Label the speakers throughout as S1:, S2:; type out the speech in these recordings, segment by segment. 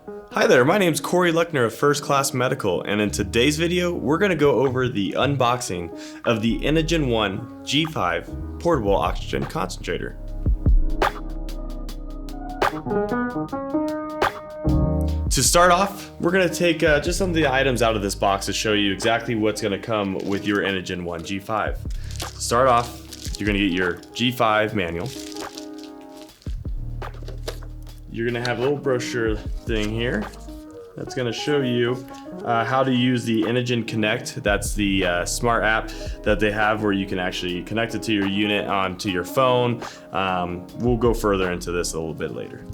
S1: Hi there, my name's Corey Luckner of First Class Medical, and in today's video, we're going to go over the unboxing of the Inogen One G5 portable oxygen concentrator. To start off, we're going to take just some of the items out of this box to show you exactly what's going to come with your Inogen One G5. To start off, you're going to get your G5 manual. You're going to have a little brochure thing here that's going to show you how to use the Inogen Connect. That's the smart app that they have where you can actually connect it to your unit onto your phone. We'll go further into this a little bit later.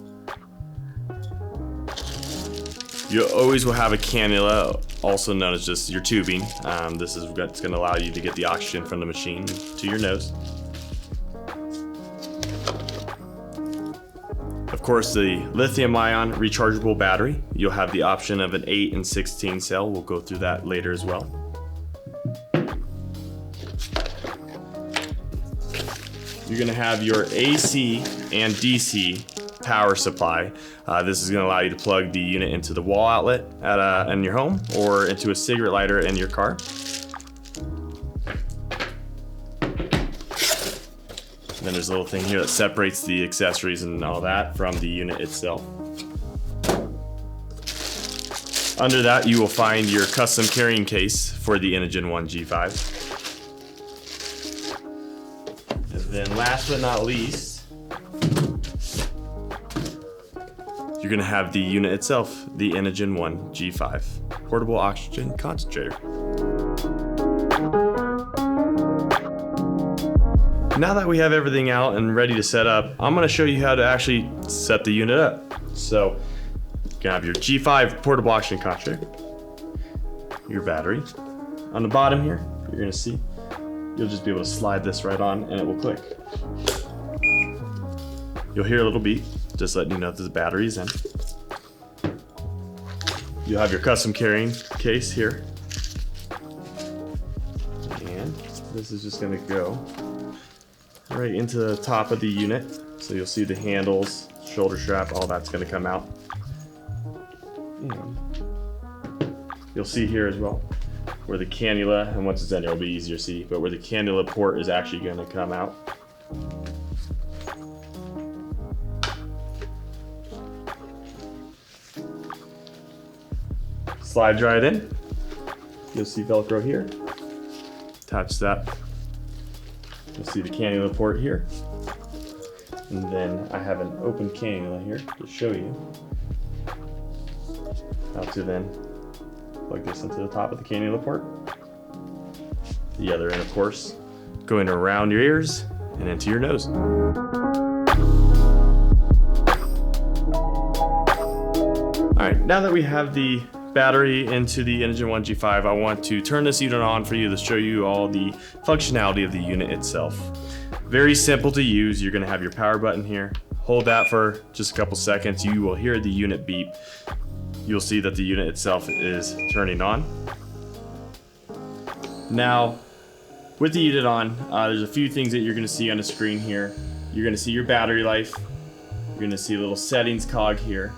S1: You always will have a cannula, also known as just your tubing. This is what's going to allow you to get the oxygen from the machine to your nose. Of course, the lithium-ion rechargeable battery. You'll have the option of an 8 and 16 cell. We'll go through that later as well. You're going to have your AC and DC power supply. This is going to allow you to plug the unit into the wall outlet in your home or into a cigarette lighter in your car. Then there's a little thing here that separates the accessories and all that from the unit itself. Under that, you will find your custom carrying case for the Inogen One G5. And then last but not least, you're going to have the unit itself, the Inogen One G5 portable oxygen concentrator. Now that we have everything out and ready to set up, I'm going to show you how to actually set the unit up. So you can have your G5 portable oxygen concentrator, your battery. On the bottom here, you're going to see, you'll just be able to slide this right on and it will click. You'll hear a little beep, just letting you know that the battery is in. You'll have your custom carrying case here. And this is just going to go right into the top of the unit. So you'll see the handles, shoulder strap, all that's going to come out. And you'll see here as well where the cannula, and once it's in there it'll be easier to see, but where the cannula port is actually going to come out. Slides right in. You'll see Velcro here. Attach that. You'll see the cannula port here. And then I have an open cannula here to show you how to then plug this into the top of the cannula port. The other end, of course, going around your ears and into your nose. All right, now that we have the battery into the Inogen One G5, I want to turn this unit on for you to show you all the functionality of the unit itself. Very simple to use. You're going to have your power button here. Hold that for just a couple seconds. You will hear the unit beep. You'll see that the unit itself is turning on. Now, with the unit on, there's a few things that you're going to see on the screen here. You're going to see your battery life. You're going to see a little settings cog here.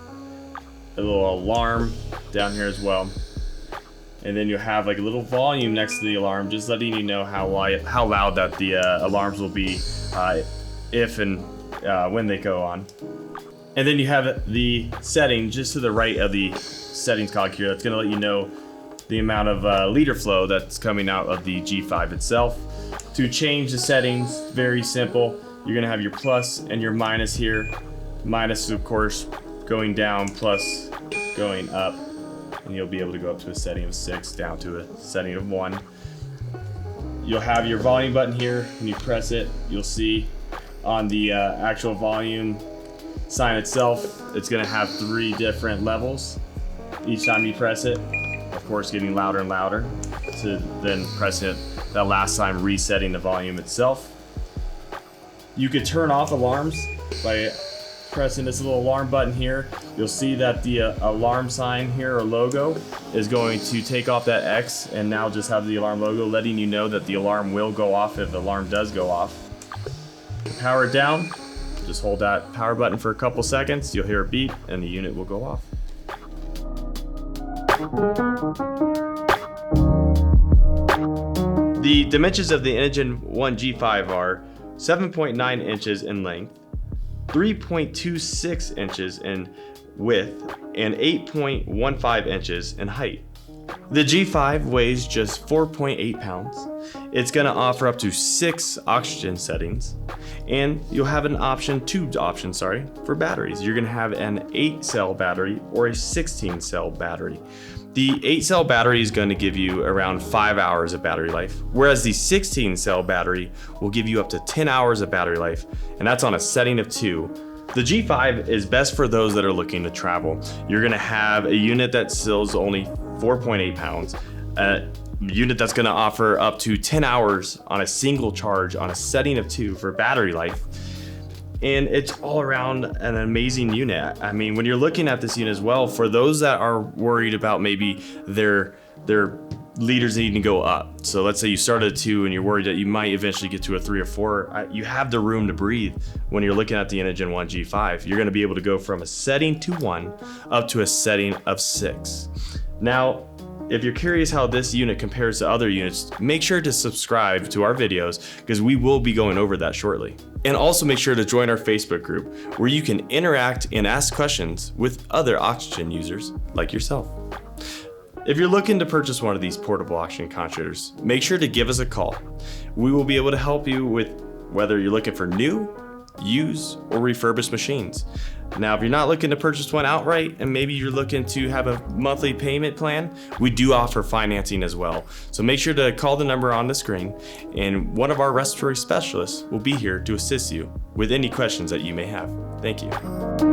S1: A little alarm down here as well, and then you'll have like a little volume next to the alarm, just letting you know how loud that the alarms will be if and when they go on. And then you have the setting just to the right of the settings cog here. That's going to let you know the amount of liter flow that's coming out of the G5 itself. To change the settings, very simple. You're going to have your plus and your minus here. Minus, of course, going down, plus going up, and you'll be able to go up to a setting of 6, down to a setting of 1. You'll have your volume button here. When you press it, you'll see on the actual volume sign itself, it's going to have 3 different levels. Each time you press it, of course, getting louder and louder, to then pressing it that last time, resetting the volume itself. You could turn off alarms by pressing this little alarm button here. You'll see that the alarm sign here or logo is going to take off that X and now just have the alarm logo, letting you know that the alarm will go off if the alarm does go off. Power it down, just hold that power button for a couple seconds, you'll hear a beep and the unit will go off. The dimensions of the Inogen One G5 are 7.9 inches in length, 3.26 inches in width, and 8.15 inches in height. The G5 weighs just 4.8 pounds. It's going to offer up to 6 oxygen settings, and you'll have two options for batteries. You're going to have an 8-cell battery or a 16-cell battery. The 8-cell battery is going to give you around 5 hours of battery life, whereas the 16-cell battery will give you up to 10 hours of battery life, and that's on a setting of 2. The G5 is best for those that are looking to travel. You're going to have a unit that seals only 4.8 pounds, a unit that's going to offer up to 10 hours on a single charge on a setting of 2 for battery life. And it's all around an amazing unit. I mean, when you're looking at this unit as well, for those that are worried about maybe their liters needing to go up. So let's say you start at 2 and you're worried that you might eventually get to a 3 or 4. You have the room to breathe when you're looking at the Inogen One G5. You're going to be able to go from a setting to 1 up to a setting of 6. Now, if you're curious how this unit compares to other units, make sure to subscribe to our videos because we will be going over that shortly. And also make sure to join our Facebook group where you can interact and ask questions with other oxygen users like yourself. If you're looking to purchase one of these portable oxygen concentrators, make sure to give us a call. We will be able to help you with whether you're looking for new, used, or refurbished machines. Now, if you're not looking to purchase one outright and maybe you're looking to have a monthly payment plan, we do offer financing as well. So make sure to call the number on the screen and one of our respiratory specialists will be here to assist you with any questions that you may have. Thank you.